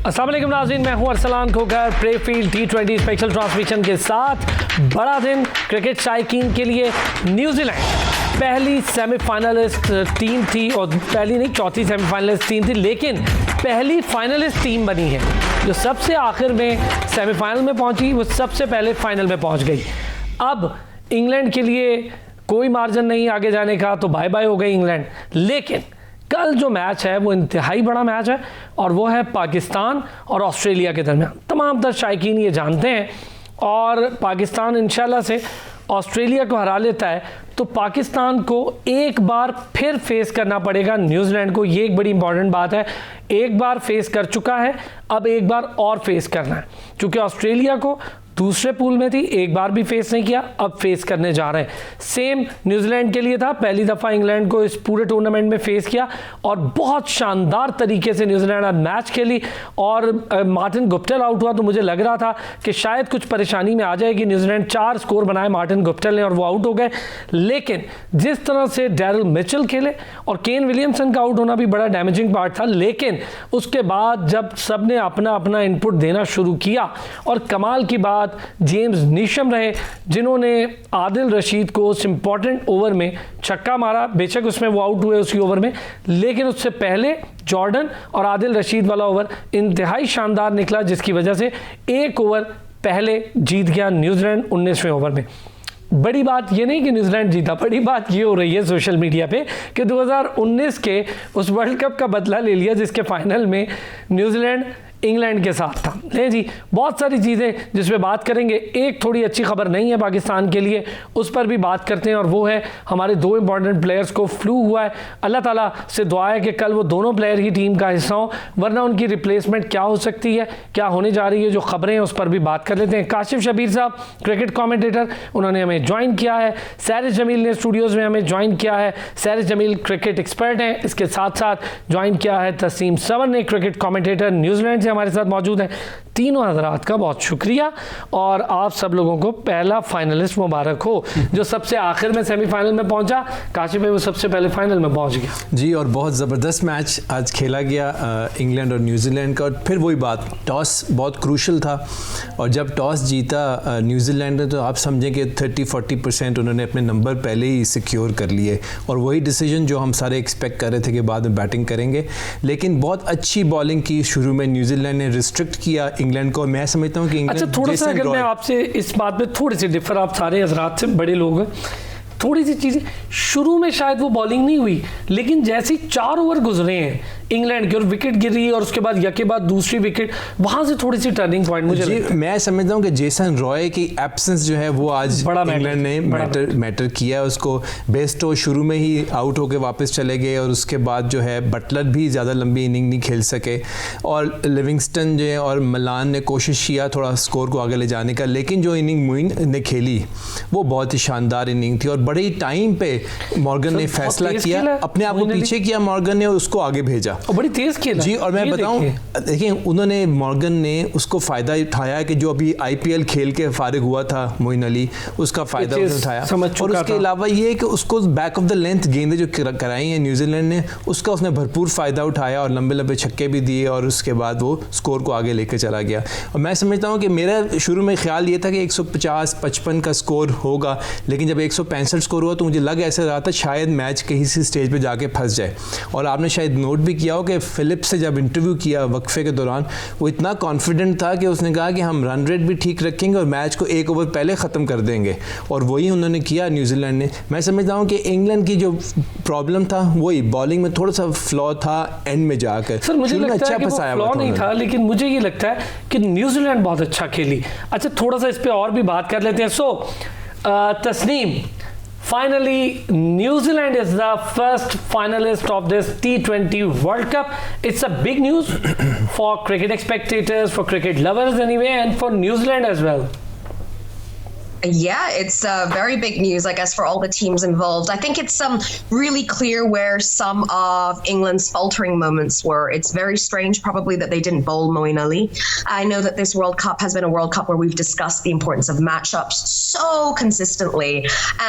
अस्सलाम वालेकुम नाज़रीन, मैं हूं अरसलान खोकर प्रेफील्ड T20 स्पेशल ट्रांसमिशन के साथ। बड़ा दिन क्रिकेट शायकीन के लिए। न्यूजीलैंड पहली सेमीफाइनलिस्ट टीम थी, और पहली नहीं चौथी सेमीफाइनलिस्ट टीम थी, लेकिन पहली फाइनलिस्ट टीम बनी है जो सबसे आखिर में सेमीफाइनल में पहुंची, वो सबसे पहले फाइनल में पहुंच गई। अब इंग्लैंड के लिए कोई मार्जिन नहीं आगे जाने का, तो बाय बाय हो गई इंग्लैंड। लेकिन कल जो मैच है वो इंतहाई बड़ा मैच है, और वो है पाकिस्तान और ऑस्ट्रेलिया के दरमियान। तमाम तर शायकीन ये जानते हैं, और पाकिस्तान इंशाल्लाह से ऑस्ट्रेलिया को हरा लेता है तो पाकिस्तान को एक बार फिर फेस करना पड़ेगा न्यूजीलैंड को। ये एक बड़ी इंपॉर्टेंट बात है। एक बार फेस कर चुका है, अब एक बार और फेस करना है, क्योंकि ऑस्ट्रेलिया को दूसरे पूल में थी, एक बार भी फेस नहीं किया, अब फेस करने जा रहे हैं। सेम न्यूजीलैंड के लिए था, पहली दफ़ा इंग्लैंड को इस पूरे टूर्नामेंट में फेस किया, और बहुत शानदार तरीके से न्यूजीलैंड आज मैच खेली। और मार्टिन गुप्टिल आउट हुआ तो मुझे लग रहा था कि शायद कुछ परेशानी में आ जाएगी न्यूजीलैंड। 4 स्कोर बनाए मार्टिन गुप्टिल ने और वो आउट हो गए। लेकिन जिस तरह से डैरिल मिचेल खेले, और केन विलियमसन का आउट होना भी बड़ा डैमेजिंग पार्ट था, लेकिन उसके बाद जब सब ने अपना अपना इनपुट देना शुरू किया, और कमाल की बात जेम्स नीशम रहे जिन्होंने आदिल रशीद को उस इंपॉर्टेंट ओवर में छक्का मारा। बेशक उसमें वो आउट हुए उसी ओवर में, लेकिन उससे पहले जॉर्डन और आदिल रशीद वाला ओवर इंतहाई शानदार निकला, जिसकी वजह से एक ओवर पहले जीत गया न्यूजीलैंड 19वें ओवर में। बड़ी बात ये नहीं कि न्यूजीलैंड जीता, बड़ी बात ये हो रही है सोशल मीडिया पे कि 2019 के उस वर्ल्ड कप का बदला ले लिया जिसके फाइनल में न्यूजीलैंड इंग्लैंड के साथ था। नहीं जी, बहुत सारी चीज़ें जिसमें बात करेंगे। एक थोड़ी अच्छी खबर नहीं है पाकिस्तान के लिए, उस पर भी बात करते हैं, और वो है हमारे 2 इंपॉर्टेंट प्लेयर्स को फ्लू हुआ है। अल्लाह ताला से दुआ है कि कल वो दोनों प्लेयर ही टीम का हिस्सा हो, वरना उनकी रिप्लेसमेंट क्या हो सकती है, क्या होने जा रही है, जो खबरें हैं उस पर भी बात कर लेते हैं। काशिफ शबीर साहब क्रिकेट कॉमेंटेटर, उन्होंने हमें ज्वाइन किया है। सैरिस जमील ने स्टूडियोज़ में हमें ज्वाइन किया है। सैरिस जमील क्रिकेट एक्सपर्ट हैं। इसके साथ साथ ज्वाइन किया है तस्नीम सवर ने, क्रिकेट कॉमेंटेटर, न्यूजीलैंड से हमारे साथ मौजूद हैं। तीनों हजरात का बहुत शुक्रिया, और आप सब लोगों को पहला फाइनलिस्ट मुबारक हो जो सबसे आखिर में सेमीफाइनल में पहुंचा। काशिफ भाई वो सबसे पहले फाइनल में पहुंच गया जी, और बहुत ज़बरदस्त मैच आज खेला गया इंग्लैंड और न्यूजीलैंड का। और फिर वही बात, टॉस बहुत क्रूशल था, और जब टॉस जीता न्यूजीलैंड ने तो आप समझें कि 30-40% उन्होंने अपने नंबर पहले ही सिक्योर कर लिए, और वही डिसीजन जो हम सारे एक्सपेक्ट कर रहे थे कि बाद में बैटिंग करेंगे। लेकिन बहुत अच्छी बॉलिंग की शुरू में न्यूजीलैंड ने, रिस्ट्रिक्ट किया इंग्लैंड को। मैं समझता हूँ कि इंग्लैंड, अच्छा थोड़ा सा अगर मैं आपसे इस बात में थोड़ी सी डिफर, आप सारे हजरात से बड़े लोग हैं, थोड़ी सी चीज़ें शुरू में शायद वो बॉलिंग नहीं हुई, लेकिन जैसे ही 4 ओवर गुजरे हैं इंग्लैंड की और विकेट गिरी, और उसके बाद यके बाद दूसरी विकेट, वहां से थोड़ी सी टर्निंग पॉइंट मुझे लगता है। मैं समझता हूं कि जेसन रॉय की एब्सेंस जो है वो आज इंग्लैंड ने मैटर किया। उसको बेस्टो शुरू में ही आउट होकर वापस चले गए, और उसके बाद जो है बटलर भी ज़्यादा लंबी इनिंग नहीं खेल सके, और लिविंगस्टन जो है और मलान ने कोशिश किया थोड़ा स्कोर को आगे ले जाने का, लेकिन जो इनिंग मोइन ने खेली वो बहुत ही शानदार इनिंग थी, और बड़े ही टाइम पे मॉर्गन ने फैसला किया, अपने आप को पीछे किया मॉर्गन ने, और उसको आगे भेजा, और बड़ी तेज खेला जी। और मैं बताऊं, देखिए उन्होंने, मॉर्गन ने उसको फ़ायदा उठाया कि जो अभी IPL खेल के फारिग हुआ था मोइन अली, उसका फ़ायदा उठाया, और उसके अलावा ये कि उसको बैक ऑफ द लेंथ गेंदें जो कराई हैं न्यूजीलैंड ने, उसका उसने भरपूर फ़ायदा उठाया, और लंबे लंबे छक्के भी दिए, और उसके बाद वो स्कोर को आगे लेकर चला गया। और मैं समझता हूँ कि मेरा शुरू में ख्याल ये था कि 150-55 का स्कोर होगा, लेकिन जब 165 स्कोर हुआ तो मुझे लग ऐसा रहा था शायद मैच कहीं से स्टेज पर जाके फंस जाए। और आपने शायद नोट भी किया हो कि फिलिप से जब इंटरव्यू किया वक्फे के दौरान, वो इतना कॉन्फिडेंट था कि उसने कहा कि हम रन रेट भी ठीक रखेंगे और मैच को 1 ओवर पहले ख़त्म कर देंगे, और वही उन्होंने किया न्यूजीलैंड ने। मैं समझता हूँ कि इंग्लैंड की जो प्रॉब्लम था वही बॉलिंग में थोड़ा सा फ्लॉ था एंड में जाकर। सर मुझे लगता है कि वो फ्लॉ नहीं था, लेकिन मुझे ये लगता है कि न्यूजीलैंड बहुत अच्छा खेली। अच्छा थोड़ा सा इस पर और भी बात कर लेते हैं। सो Tasneem, finally New Zealand is the first finalist of this T20 World Cup. It's a big news for cricket spectators, for cricket lovers anyway, and for New Zealand as well. Yeah, it's very big news, I guess, for all the teams involved. I think it's really clear where some of England's faltering moments were. It's very strange, probably, that they didn't bowl Moeen Ali. I know that this World Cup has been a World Cup where we've discussed the importance of matchups so consistently,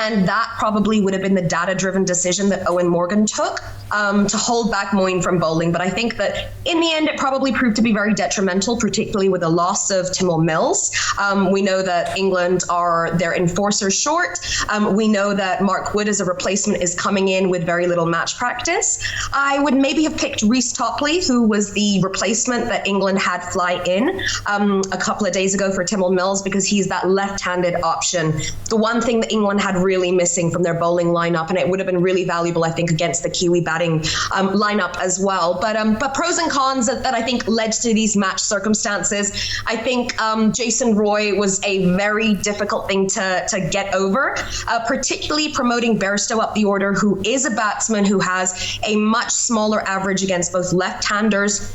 and that probably would have been the data-driven decision that Owen Morgan took. to hold back Moeen from bowling. But I think that in the end, it probably proved to be very detrimental, particularly with the loss of Timor Mills. We know that England are their enforcers short. We know that Mark Wood as a replacement is coming in with very little match practice. I would maybe have picked Reece Topley, who was the replacement that England had fly in a couple of days ago for Timor Mills, because he's that left-handed option. The one thing that England had really missing from their bowling lineup, and it would have been really valuable, I think, against the Kiwi batting lineup as well. But pros and cons that I think led to these match circumstances. I think Jason Roy was a very difficult thing to get over, particularly promoting Bairstow up the order, who is a batsman who has a much smaller average against both left-handers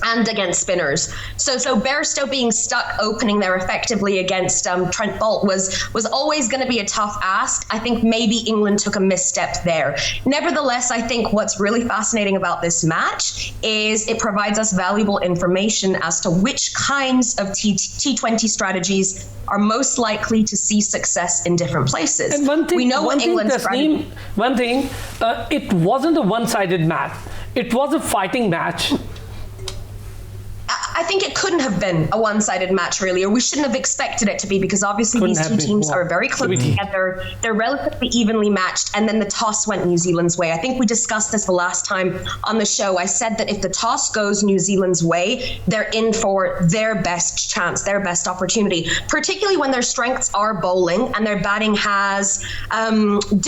and against spinners. So Bairstow being stuck opening there effectively against Trent Boult was always going to be a tough ask. I think maybe England took a misstep there. Nevertheless, I think what's really fascinating about this match is it provides us valuable information as to which kinds of T20 strategies are most likely to see success in different places. And one thing, we know what England's strategy. One thing, it wasn't a one-sided match. It was a fighting match. I think it couldn't have been a one-sided match, really, or we shouldn't have expected it to be, because obviously these two teams are very close together. They're relatively evenly matched, and then the toss went New Zealand's way. I think we discussed this the last time on the show. I said that if the toss goes New Zealand's way, they're in for their best chance, their best opportunity, particularly when their strengths are bowling and their batting has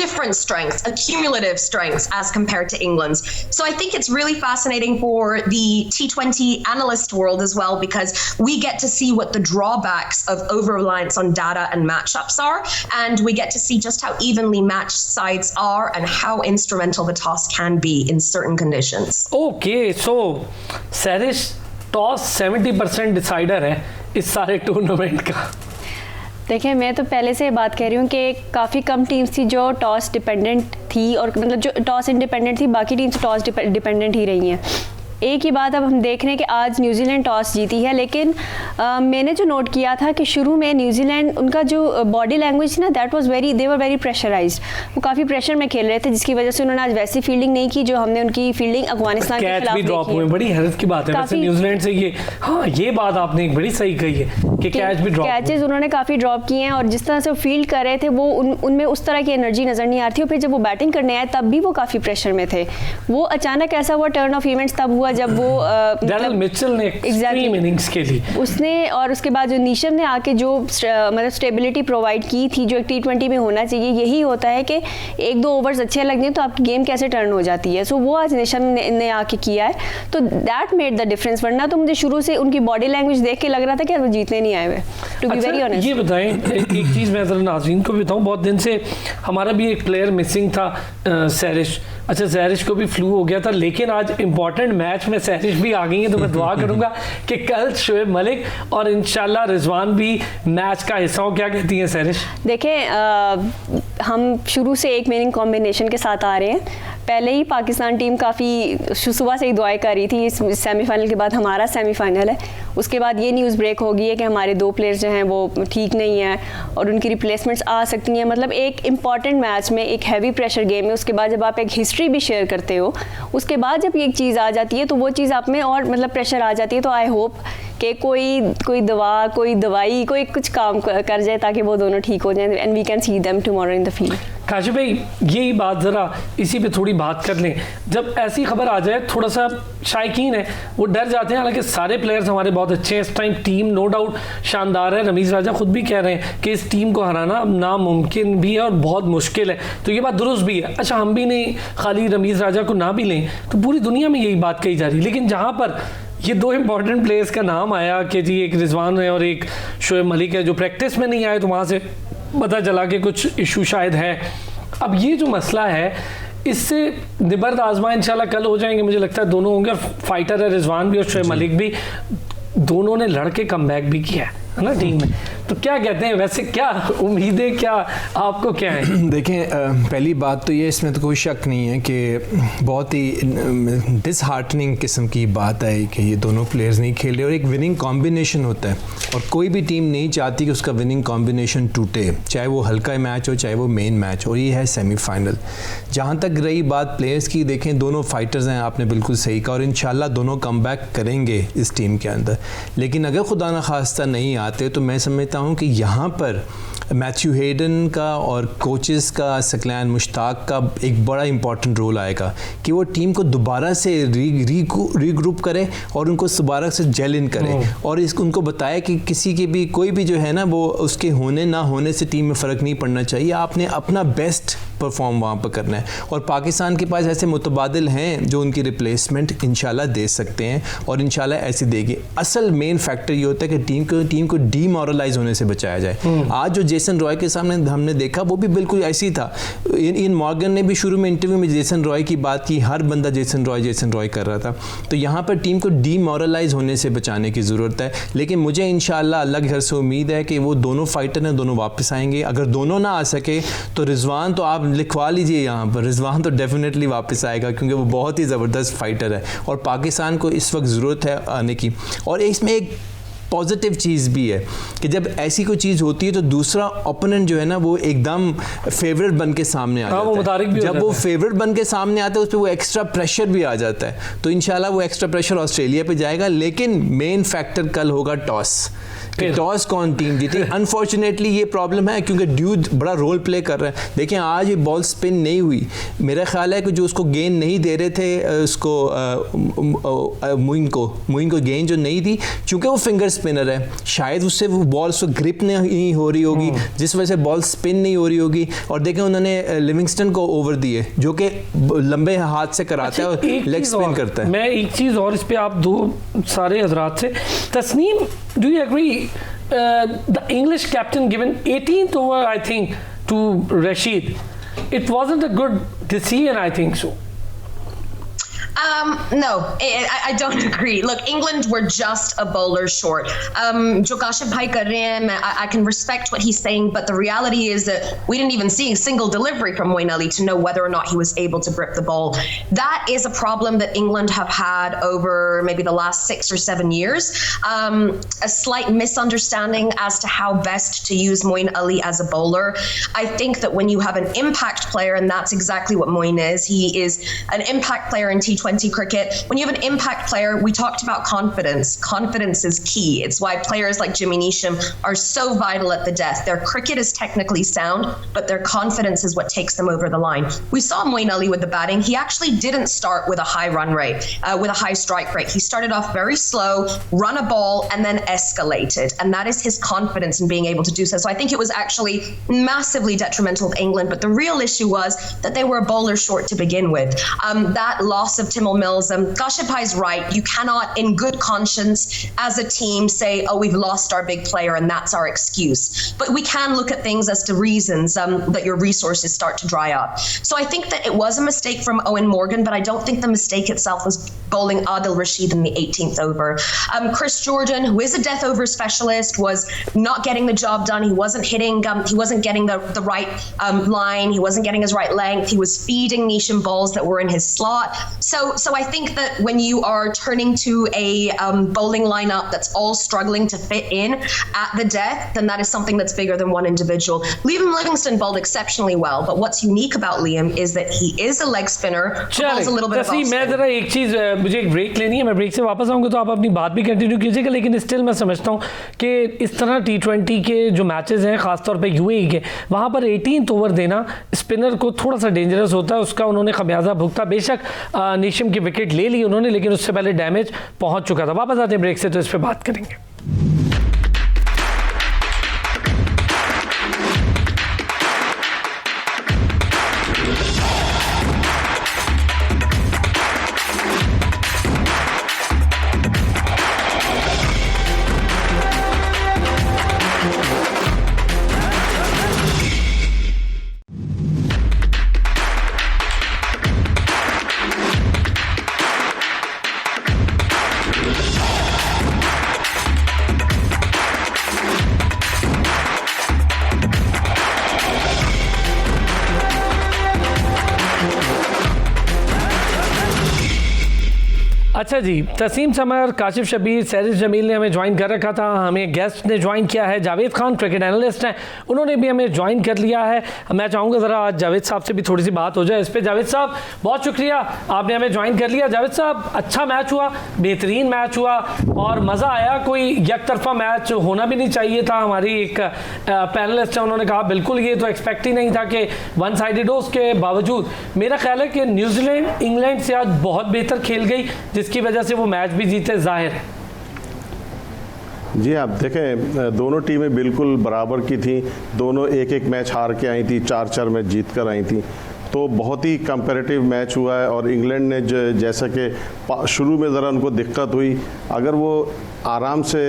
different strengths, accumulative strengths as compared to England's. So I think it's really fascinating for the T20 analyst world as well, because we get to see what the drawbacks of over-reliance on data and matchups are, and we get to see just how evenly matched sides are and how instrumental the toss can be in certain conditions. Okay, so Sarish, toss 70% decider है इस सारे tournament का। देखिए, मैं तो पहले से बात कह रही हूँ कि काफ़ी कम टीम्स थी जो टॉस डिपेंडेंट थी, और मतलब जो टॉस इंडिपेंडेंट थी, बाकी टीम्स टॉस डिपेंडेंट ही रही हैं। एक ही बात अब हम देख रहे हैं कि आज न्यूजीलैंड टॉस जीती है, लेकिन मैंने जो नोट किया था कि शुरू में न्यूजीलैंड, उनका जो बॉडी लैंग्वेज थी ना, that was very, they were very pressurised. वो काफ़ी प्रेशर में खेल रहे थे, जिसकी वजह से उन्होंने आज वैसी फील्डिंग नहीं की जो हमने उनकी फील्डिंग अफगानिस्तान के खिलाफ देखी है। बड़ी हैरत की बात है वैसे न्यूजीलैंड से ये। हाँ, ये बात आपने एक बड़ी सही कही है कि कैच भी ड्रॉप, कैचेस उन्होंने काफ़ी ड्रॉप किए हैं, और जिस तरह से वो फील्ड कर रहे थे वो उनमें उस तरह की एनर्जी नज़र नहीं आ रही थी। और फिर जब वो बैटिंग करने आए तब भी वो काफ़ी प्रेशर में थे। वो अचानक ऐसा हुआ, टर्न ऑफ इवेंट्स तब हुआ जब वो डैरेल मिचेल ने एक्सट्रीम इनिंग्स के लिए उसने, और उसके बाद जो नीशम ने आके जो मतलब स्टेबिलिटी प्रोवाइड की थी, जो एक T20 में होना चाहिए, यही होता है कि एक दो ओवर्स अच्छे लग जाएं तो आपकी गेम कैसे टर्न हो जाती है। सो वो आज नीशम ने आके किया है, तो दैट मेड द डिफरेंस। वरना तो मुझे शुरू से उनकी बॉडी लैंग्वेज देख के लग रहा था कि वो जीतने नहीं आए हुए, टू बी वेरी ऑनेस्ट। ये बताएं, एक चीज़ मैं ज़रा नाज़रीन को भी बताऊँ, बहुत दिन से हमारा भी एक प्लेयर मिसिंग था, सैरिश। अच्छा, सैरिश को भी फ्लू हो गया था, लेकिन आज इंपॉर्टेंट मैच में सैरिश भी आ गई है, तो मैं दुआ करूंगा कि कल शोएब मलिक और इंशाल्लाह रिजवान भी मैच का हिस्सा हो। क्या कहती हैं सैरिश? देखें, हम शुरू से एक विनिंग कॉम्बिनेशन के साथ आ रहे हैं। पहले ही पाकिस्तान टीम काफ़ी सुबह से ही दुआएं कर रही थी, इस सेमीफाइनल के बाद हमारा सेमीफाइनल है। उसके बाद ये न्यूज़ ब्रेक हो गई है कि हमारे दो प्लेयर्स जो हैं वो ठीक नहीं हैं और उनकी रिप्लेसमेंट्स आ सकती हैं। मतलब एक इम्पॉर्टेंट मैच में, एक हैवी प्रेशर गेम में, उसके बाद जब आप एक हिस्ट्री भी शेयर करते हो, उसके बाद जब एक चीज़ आ जाती है तो वो चीज़ आप में और मतलब प्रेशर आ जाती है। तो आई होप कि कोई दवा, कोई दवाई, कोई कुछ काम कर जाए ताकि वो दोनों ठीक हो जाएं, and we can see them tomorrow in the field. Kashif भाई, यही बात ज़रा इसी पे थोड़ी बात कर लें। जब ऐसी खबर आ जाए, थोड़ा सा शायकीन है वो डर जाते हैं, हालांकि सारे प्लेयर्स हमारे बहुत अच्छे हैं इस टाइम, टीम नो डाउट शानदार है। रमीज़ राजा खुद भी कह रहे हैं कि इस टीम को हराना नामुमकिन भी है और बहुत मुश्किल है, तो ये बात दुरुस्त भी है। अच्छा, हम भी नहीं खाली रमीज़ राजा को ना भी लें तो पूरी दुनिया में यही बात कही जा रही है, लेकिन जहाँ पर ये दो इंपॉर्टेंट प्लेयर्स का नाम आया कि जी एक रिजवान है और एक शोएब मलिक है जो प्रैक्टिस में नहीं आए, तो वहाँ से पता चला कि कुछ इशू शायद है। अब ये जो मसला है, इससे निबर्द आजमा इंशाल्लाह कल हो जाएंगे, मुझे लगता है दोनों होंगे। और फाइटर है रिजवान भी और शोएब मलिक भी, दोनों ने लड़के कमबैक भी किया है ना टीम में। तो क्या कहते हैं वैसे, क्या उम्मीदें क्या आपको क्या है? देखें, पहली बात तो ये, इसमें तो कोई शक नहीं है कि बहुत ही डिसहार्टनिंग किस्म की बात है कि ये दोनों प्लेयर्स नहीं खेल रहे, और एक विनिंग कॉम्बिनेशन होता है और कोई भी टीम नहीं चाहती कि उसका विनिंग कॉम्बिनेशन टूटे, चाहे वो हल्का मैच हो चाहे वो मेन मैच हो, और ये है सेमीफाइनल। जहाँ तक रही बात प्लेयर्स की, देखें दोनों फाइटर्स हैं, आपने बिल्कुल सही कहा, और इंशाल्लाह दोनों कमबैक करेंगे इस टीम के अंदर। लेकिन अगर खुदा न खास्ता नहीं आते तो मैं समझता हूँ कि यहाँ पर मैथ्यू हेडन का और कोचेस का, सकलैन मुश्ताक का एक बड़ा इंपॉर्टेंट रोल आएगा कि वो टीम को दोबारा से रीग्रुप करे और उनको दोबारा से जेल इन करे, और उनको बताए कि किसी के भी कोई भी जो है ना वो उसके होने ना होने से टीम में फ़र्क नहीं पड़ना चाहिए, आपने अपना बेस्ट परफॉर्म वहाँ पर करना है। और पाकिस्तान के पास ऐसे मुतबादिल हैं जो उनकी रिप्लेसमेंट इंशाल्लाह दे सकते हैं, और इंशाल्लाह ऐसे देंगे। असल मेन फैक्टर ये होता है कि टीम को डीमोरलाइज होने से बचाया जाए। आज जो जेसन रॉय के सामने हमने देखा वो भी बिल्कुल ऐसी ही था। इन मॉर्गन ने भी शुरू में इंटरव्यू में जेसन रॉय की बात की, हर बंदा जेसन रॉय कर रहा था। तो यहाँ पर टीम को डीमोरलाइज होने से बचाने की ज़रूरत है। लेकिन मुझे इंशाल्लाह अल्लाह के घर से उम्मीद है कि वो दोनों फाइटर हैं, दोनों वापस आएंगे। अगर दोनों ना आ सके तो रिजवान तो आप लिखवा लीजिए यहाँ पर, रिजवान तो डेफिनेटली वापस आएगा क्योंकि वो बहुत ही ज़बरदस्त फाइटर है और पाकिस्तान को इस वक्त ज़रूरत है आने की। और इसमें एक पॉजिटिव चीज़ भी है कि जब ऐसी कोई चीज़ होती है तो दूसरा ओपोनेंट जो है ना वो एकदम फेवरेट बन के सामने आ जाता है। जब वो फेवरेट बन के सामने आता है उस पर वो एक्स्ट्रा प्रेशर भी आ जाता है। तो इंशाल्लाह वो एक्स्ट्रा प्रेशर ऑस्ट्रेलिया पे जाएगा। लेकिन मेन फैक्टर कल होगा टॉस, टॉस कौन टीम जीती। अनफॉर्चुनेटली ये प्रॉब्लम है क्योंकि ड्यूड बड़ा रोल प्ले कर रहा है। देखिए आज ये बॉल स्पिन नहीं हुई, मेरा ख्याल है कि जो उसको गेंद नहीं दे रहे थे उसको मुइन को गेंद जो नहीं दी, चूंकि वो फिंगर स्पिनर है, शायद उससे वो बॉल उसको ग्रिप नहीं हो रही होगी जिस वजह से बॉल स्पिन नहीं हो रही होगी। और देखें उन्होंने लिविंगस्टन को ओवर दिए जो कि लंबे हाथ से कराता है और लेग स्पिन करता है। मैं एक चीज़ और इस पे आप दो सारे हजरात से, Tasneem, do you agree the English captain given 18th over I think to Rashid, it wasn't a good decision, I think so. No, I don't agree. Look, England were just a bowler short. Jo Kashif bhai kar rahe hain, I can respect what he's saying, but the reality is that we didn't even see a single delivery from Moeen Ali to know whether or not he was able to grip the ball. That is a problem that England have had over maybe the last 6 or 7 years. A slight misunderstanding as to how best to use Moeen Ali as a bowler. I think that when you have an impact player, and that's exactly what Moeen is, he is an impact player in T20 cricket. When you have an impact player, we talked about confidence. Confidence is key. It's why players like Jimmy Neesham are so vital at the death. Their cricket is technically sound, but their confidence is what takes them over the line. We saw Moeen Ali with the batting. He actually didn't start with a high run rate, with a high strike rate. He started off very slow, run a ball, and then escalated. And that is his confidence in being able to do so. So I think it was actually massively detrimental to England. But the real issue was that they were a bowler short to begin with. That loss of Timil Mills, Kashif Bhai's right. You cannot, in good conscience, as a team, say, "Oh, we've lost our big player, and that's our excuse." But we can look at things as to reasons that your resources start to dry up. So I think that it was a mistake from Owen Morgan, but I don't think the mistake itself was bowling Adil Rashid in the 18th over. Chris Jordan, who is a death over specialist, was not getting the job done. He wasn't hitting. He wasn't getting the right line. He wasn't getting his right length. He was feeding Neesham balls that were in his slot. So I think that when you are turning to a bowling lineup that's all struggling to fit in at the death, then that is something that's bigger than one individual. Liam Livingstone bowled exceptionally well, but what's unique about Liam is that he is a leg spinner who bowls a little bit of off spin. मैं जरा एक चीज़, मुझे एक break लेनी है, मैं break से वापस आऊँगा तो आप अपनी बात भी कंटिन्यू कीजिएगा। लेकिन स्टिल मैं समझता हूँ कि इस तरह T20 के जो मैचेस हैं ख़ासतौर पे UAE के, वहाँ पर 18th ओवर देना स्पिनर को थोड़ा सा डेंजरस होता है। उसका उन्होंने खमियाजा भुगता। बेशक नीशम की विकेट ले ली उन्होंने, लेकिन उससे पहले डैमेज पहुंच चुका था। वापस आते हैं ब्रेक से तो इस पे बात करेंगे। अच्छा जी, तसीम समर, काशिफ शबीर, सैरिश जमील ने हमें ज्वाइन कर रखा था, हमें गेस्ट ने ज्वाइन किया है, जावेद खान क्रिकेट एनालिस्ट हैं, उन्होंने भी हमें ज्वाइन कर लिया है। मैं चाहूँगा ज़रा आज जावेद साहब से भी थोड़ी सी बात हो जाए इस पर। जावेद साहब, बहुत शुक्रिया, आपने हमें ज्वाइन कर लिया। जावेद साहब, अच्छा मैच हुआ, बेहतरीन मैच हुआ और मज़ा आया, कोई एक तरफा मैच होना भी नहीं चाहिए था। हमारी एक पैनलिस्ट है, उन्होंने कहा बिल्कुल ये तो एक्सपेक्ट ही नहीं था कि वन साइडेड हो। उसके बावजूद मेरा ख्याल है कि न्यूजीलैंड इंग्लैंड से आज बहुत बेहतर खेल गई, जिसकी वजह से वो मैच भी जीते, जाहिर है। जी, आप देखें दोनों टीमें बिल्कुल बराबर की थी, दोनों एक एक मैच हार के आई थी, 4-4 मैच जीत कर आई थी, तो बहुत ही कंपैरेटिव मैच हुआ है। और इंग्लैंड ने जैसा कि शुरू में ज़रा उनको दिक्कत हुई, अगर वो आराम से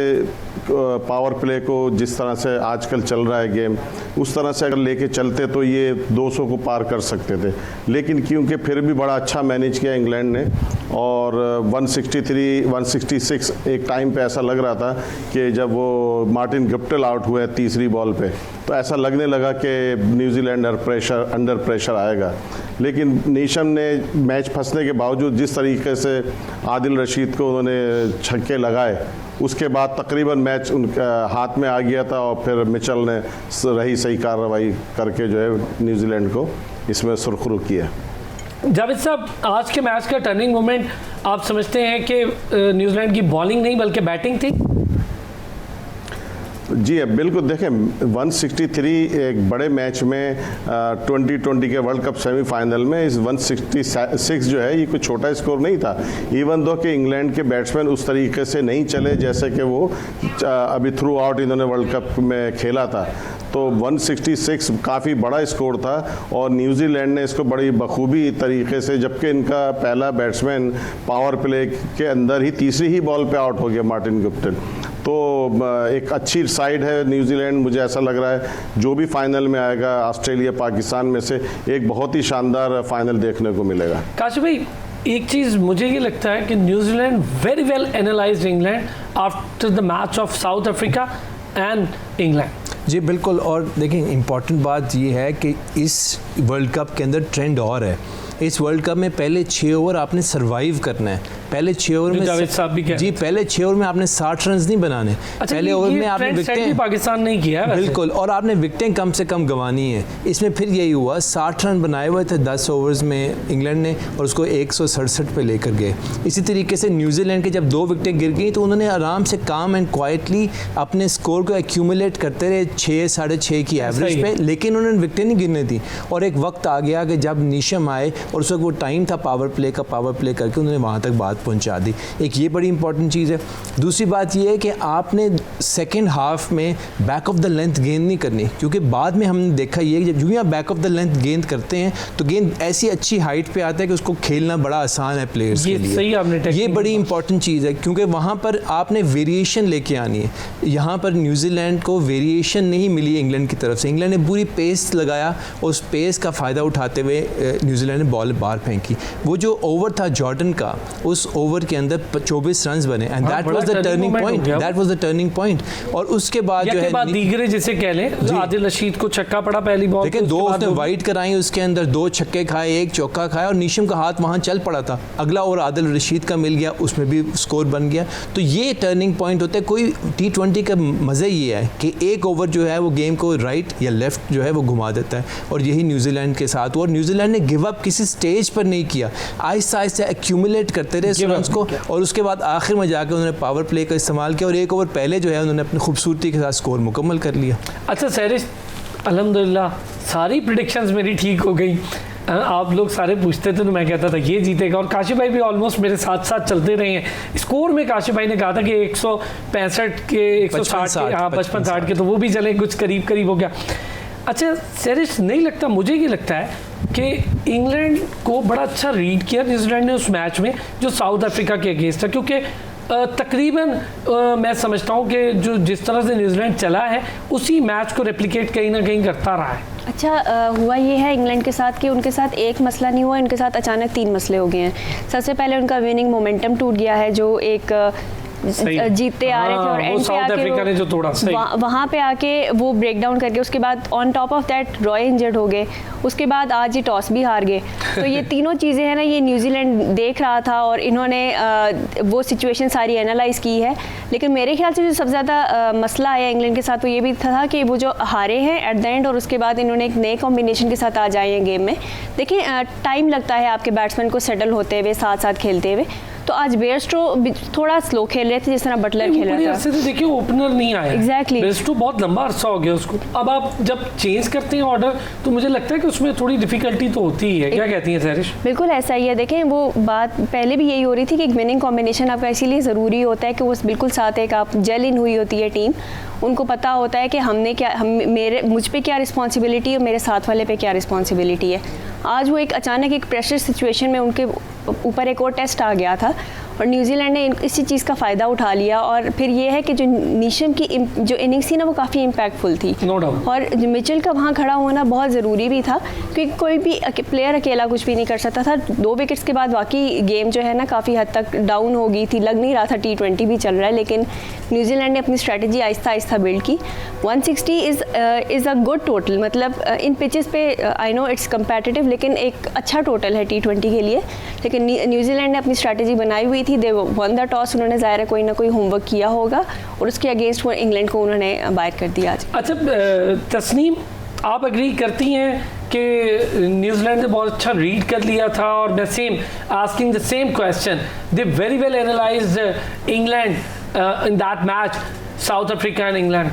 पावर प्ले को जिस तरह से आजकल चल रहा है गेम, उस तरह से अगर लेके चलते तो ये 200 को पार कर सकते थे, लेकिन क्योंकि फिर भी बड़ा अच्छा मैनेज किया इंग्लैंड ने और 163 166 एक टाइम पे ऐसा लग रहा था कि जब वो मार्टिन गप्टिल आउट हुए तीसरी बॉल पे, तो ऐसा लगने लगा कि न्यूजीलैंड अंडर प्रेशर आएगा। लेकिन नीशम ने मैच फंसने के बावजूद जिस तरीके से आदिल रशीद को उन्होंने छक्के लगाए, उसके बाद तकरीबन मैच उनके हाथ में आ गया था और फिर मिचेल ने रही सही कार्रवाई करके जो है न्यूजीलैंड को इसमें सुरखरू किया। जावेद साहब, आज के मैच का टर्निंग मोमेंट आप समझते हैं कि न्यूजीलैंड की बॉलिंग नहीं बल्कि बैटिंग थी? जी बिल्कुल, देखें 163 एक बड़े मैच में 2020 के वर्ल्ड कप सेमीफाइनल में इस 166 जो है ये कोई छोटा स्कोर नहीं था। इवन दो कि इंग्लैंड के बैट्समैन उस तरीके से नहीं चले जैसे कि वो अभी थ्रू आउट इन्होंने वर्ल्ड कप में खेला था, तो 166 काफ़ी बड़ा स्कोर था और न्यूजीलैंड ने इसको बड़ी बखूबी तरीके से, जबकि इनका पहला बैट्समैन पावर प्ले के अंदर ही तीसरी ही बॉल पे आउट हो गया मार्टिन गप्टिल, तो एक अच्छी साइड है न्यूजीलैंड। मुझे ऐसा लग रहा है जो भी फाइनल में आएगा ऑस्ट्रेलिया पाकिस्तान में से एक बहुत ही शानदार फाइनल देखने को मिलेगा। काशिफ भाई, एक चीज़ मुझे ये लगता है कि New Zealand very well analysed England after the match of South Africa and England. जी बिल्कुल, और देखिए इम्पॉर्टेंट बात ये है कि इस वर्ल्ड कप के अंदर ट्रेंड और है। इस वर्ल्ड कप में पहले 6 ओवर आपने सरवाइव करना है, पहले 6 ओवर में जी पहले 6 ओवर में आपने 60 रन नहीं बनाने। अच्छा, पहले ओवर में आपने विकेटें पाकिस्तान नहीं किया है बिल्कुल, और आपने विकेटें कम से कम गंवानी है। इसमें फिर यही हुआ, 60 रन बनाए हुए थे 10 ओवर्स में इंग्लैंड ने और उसको 167 पे लेकर गए। इसी तरीके से न्यूजीलैंड के जब 2 विकेटें गिर गई तो उन्होंने आराम से काम एंड क्वाइटली अपने स्कोर को एक्यूमुलेट करते रहे 6 साढ़े 6 की एवरेज पे, लेकिन उन्होंने विकेटें नहीं गिरने दी। और एक वक्त आ गया कि जब नीशम आए और उस वक्त वो टाइम था पावर प्ले का, पावर प्ले करके उन्होंने वहाँ तक बात पहुँचा दी। एक ये बड़ी इंपॉर्टेंट चीज़ है। दूसरी बात ये है कि आपने सेकेंड हाफ में बैक ऑफ द लेंथ गेंद नहीं करनी, क्योंकि बाद में हमने देखा ये कि जब यूँ बैक ऑफ द लेंथ गेंद करते हैं तो गेंद ऐसी अच्छी हाइट पे आता है कि उसको खेलना बड़ा आसान है प्लेयर्स के लिए। सही आपने ये बड़ी इंपॉर्टेंट चीज़ है, क्योंकि वहाँ पर आपने वेरिएशन लेके आनी है। यहाँ पर न्यूजीलैंड को वेरिएशन नहीं मिली इंग्लैंड की तरफ से। इंग्लैंड ने पूरी पेस लगाया, उस पेस का फ़ायदा उठाते हुए न्यूजीलैंड ने बॉल बाहर फेंकी। वो जो ओवर था जॉर्डन का, उस ओवर के अंदर 24 रन बने and that was the turning point, that was the turning point. और उसके बाद जो है दीगरे जिसे कह लें, आदिल रशीद को छक्का पड़ा पहली बॉल, देखिए 2 उसने वाइड कराई, उसके अंदर 2 छक्के खाए, 1 चौका खाया और नीशम का हाथ वहाँ चल पड़ा था। अगला ओवर आदिल रशीद का मिल गया, उसमें भी स्कोर बन गया। तो ये टर्निंग पॉइंट होता है। कोई T20 का मज़ा ये है कि एक ओवर जो है वो गेम को राइट या लेफ्ट जो है वो घुमा देता है, और यही न्यूजीलैंड के साथ हुआ। और न्यूजीलैंड ने गिव अप किसी स्टेज पर नहीं किया, आहिस्ता आहिस्ता एक्यूमुलेट करते रहे रन्स को, और उसके बाद आखिर में जाकर उन्होंने पावर प्ले का इस्तेमाल किया और 1 ओवर पहले जो है उन्होंने अपनी खूबसूरती के साथ स्कोर मुकम्मल कर लिया। अच्छा सैरिश, अल्हम्दुलिल्लाह सारी प्रेडिक्शंस मेरी ठीक हो गई। आप लोग सारे पूछते थे तो मैं कहता था ये जीतेगा, और काशिफ भाई भी ऑलमोस्ट मेरे साथ साथ चलते रहे हैं। स्कोर में काशिफ भाई ने कहा था कि 165 के 160 के, हाँ 55-60 के, तो वो भी चले कुछ करीब करीब हो गया। अच्छा सैरिश, नहीं लगता, मुझे ये लगता है कि इंग्लैंड को बड़ा अच्छा रीड किया न्यूजीलैंड ने उस मैच में जो साउथ अफ्रीका के अगेंस्ट था, क्योंकि तकरीबन मैं समझता हूँ कि जो जिस तरह से न्यूजीलैंड चला है उसी मैच को रेप्लिकेट कहीं ना कहीं करता रहा है। अच्छा हुआ ये है इंग्लैंड के साथ कि उनके साथ एक मसला नहीं हुआ, इनके साथ अचानक 3 मसले हो गए हैं। सबसे पहले उनका विनिंग मोमेंटम टूट गया है, जो एक जीतते आ रहे थे और एंड पे आके जो तोड़ा वहाँ पे आके वो ब्रेक डाउन करके उसके बाद on top of that Roy injured हो गए, उसके बाद आज ये टॉस भी हार गए। तो ये तीनों चीज़ें हैं ना, ये न्यूजीलैंड देख रहा था और इन्होंने वो सिचुएशन सारी एनालाइज की है। लेकिन मेरे ख्याल से जो सबसे ज़्यादा मसला आया इंग्लैंड के साथ वो ये भी था कि वो जो हारे हैं एट द एंड और उसके बाद इन्होंने एक नए कॉम्बिनेशन के साथ आ जाए हैं गेम में। देखिए टाइम लगता है आपके बैट्समैन को सेटल होते हुए, साथ साथ खेलते हुए। तो आज बेयरस्टो थोड़ा स्लो खेल रहे थे जिस तरह बटलर खेल रहा था। देखिए ओपनर नहीं आया एग्जैक्टली, बेयरस्टो बहुत लंबा अरसा हो गया उसको। अब आप जब चेंज करते हैं ऑर्डर तो मुझे लगता है कि उसमें थोड़ी डिफिकल्टी तो होती ही है। क्या कहती हैं सैरिश? बिल्कुल ऐसा ही है। देखें वो बात पहले भी यही हो रही थी कि एक विनिंग कॉम्बिनेशन आपका इसीलिए ज़रूरी होता है कि वो बिल्कुल साथ एक आप जेल इन हुई होती है टीम, उनको पता होता है कि हमने क्या, मुझ पे क्या रिस्पॉन्सिबिलिटी है, मेरे साथ वाले पे क्या रिस्पॉन्सिबिलिटी है। आज वो एक अचानक एक प्रेशर सिचुएशन में उनके ऊपर एक और टेस्ट आ गया था और न्यूजीलैंड ने इसी चीज़ का फ़ायदा उठा लिया। और फिर ये है कि जो नीशम की जो इनिंग्स थी ना वो काफ़ी इम्पैक्टफुल थी। No doubt। और मिचेल का वहाँ खड़ा होना बहुत ज़रूरी भी था क्योंकि कोई भी प्लेयर अकेला कुछ भी नहीं कर सकता था। 2 विकेट्स के बाद वाकई गेम जो है ना काफ़ी हद तक डाउन हो गई थी, लग नहीं रहा था T20 भी चल रहा है, लेकिन न्यूजीलैंड ने अपनी स्ट्रैटेजी आहिस्ता आहिस्ता बिल्ड की। 160 इज़ अ गुड टोटल, मतलब इन पिचेस पे आई नो इट्स कम्पेटिटिव, लेकिन एक अच्छा टोटल है T20 के लिए। लेकिन न्यूजीलैंड ने अपनी स्ट्रैटेजी बनाई हुई थी, दे वन द टॉस, उन्होंने ज़ाहिर है कोई ना कोई होमवर्क किया होगा और उसके अगेंस्ट वो इंग्लैंड को उन्होंने बाहर कर दिया। अच्छा तस्नीम, आप एग्री करती हैं कि न्यूजीलैंड ने बहुत अच्छा रीड कर लिया था? और मैं same asking the same question, they very well analysed England in that match, south Africa and England.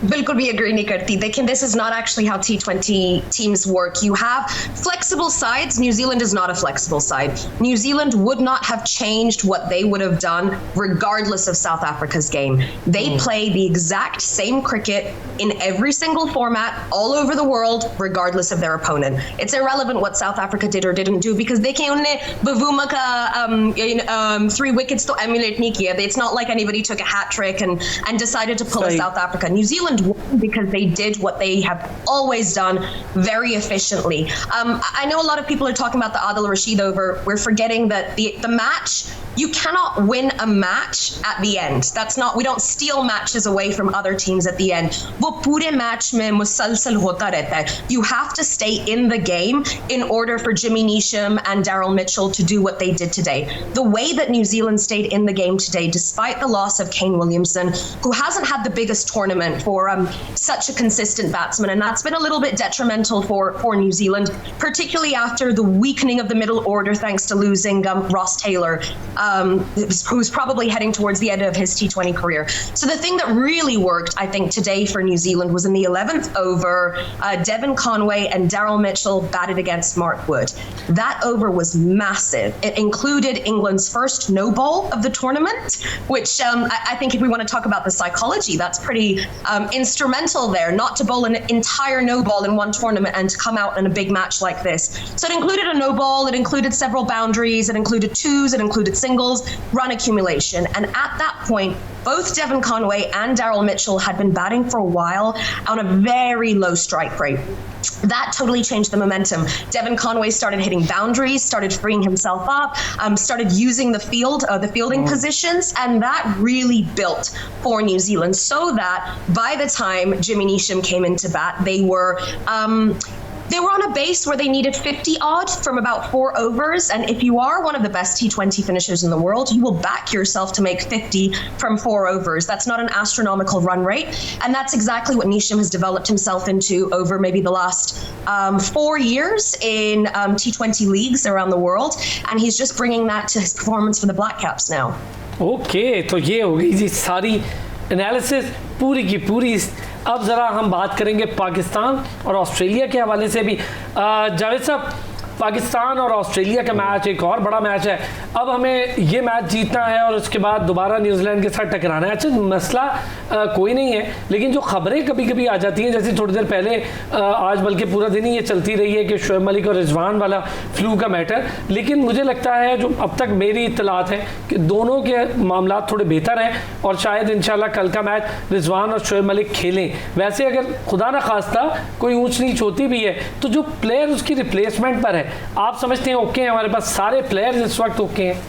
बिल्कुल भी agree नहीं करती। देखें, this is not actually how T20 teams work. You have flexible sides. New Zealand is not a flexible side. New Zealand would not have changed what they would have done regardless of South Africa's game. They play the exact same cricket in every single format all over the world regardless of their opponent. It's irrelevant what South Africa did or didn't do because they can't Bavuma ka 3 wickets to emulate nahi kiya. It's not like anybody took a hat trick and decided to pull a South Africa. New Zealand won because they did what they have always done very efficiently. I know a lot of people are talking about the Adil Rashid over. We're forgetting that the match, you cannot win a match at the end. That's not, we don't steal matches away from other teams at the end. वो पूरे match में मुसलसल होता रहता है. You have to stay in the game in order for Jimmy Neesham and Daryl Mitchell to do what they did today. The way that New Zealand stayed in the game today, despite the loss of Kane Williamson, who hasn't had the biggest tournament for such a consistent batsman, and that's been a little bit detrimental for New Zealand, particularly after the weakening of the middle order thanks to losing Ross Taylor, who's probably heading towards the end of his T20 career. So the thing that really worked, I think, today for New Zealand was in the 11th over, Devon Conway and Daryl Mitchell batted against Mark Wood. That over was massive. It included England's first no ball of the tournament, which I think if we want to talk about the psychology, that's pretty instrumental there, not to bowl an entire no ball in one tournament and to come out in a big match like this. So it included a no ball, it included several boundaries, it included twos, it included singles, run accumulation. And at that point, both Devon Conway and Daryl Mitchell had been batting for a while on a very low strike rate. That totally changed the momentum. Devon Conway started hitting boundaries, started freeing himself up, started using the fielding positions, and that really built for New Zealand so that by the time Jimmy Neesham came into bat, they were on a base where they needed 50 odd from about 4 overs, and if you are one of the best T20 finishers in the world, you will back yourself to make 50 from 4 overs. That's not an astronomical run rate, and that's exactly what Neesham has developed himself into over maybe the last 4 years in T20 leagues around the world, and he's just bringing that to his performance for the Black Caps now. Okay, तो ये हो गई जी सारी analysis पूरी की पूरी। अब ज़रा हम बात करेंगे पाकिस्तान और ऑस्ट्रेलिया के हवाले से भी। जावेद साहब, पाकिस्तान और ऑस्ट्रेलिया का मैच एक और बड़ा मैच है। अब हमें ये मैच जीतना है और उसके बाद दोबारा न्यूजीलैंड के साथ टकराना है। अच्छा, मसला कोई नहीं है, लेकिन जो खबरें कभी कभी आ जाती हैं, जैसे थोड़ी देर पहले आज बल्कि पूरा दिन ही ये चलती रही है कि शोएब मलिक और रिजवान वाला फ्लू का मैटर, लेकिन मुझे लगता है जो अब तक मेरी इत्तलात है कि दोनों के मामला थोड़े बेहतर हैं और शायद इंशाल्लाह कल का मैच रिजवान और शोएब मलिक खेलें। वैसे अगर खुदा न खास्ता कोई ऊंच नीच होती भी है तो जो प्लेयर उसकी रिप्लेसमेंट पर है, आप समझते हैं ओके हैं, हमारे पास सारे प्लेयर्स इस वक्त ओके हैं?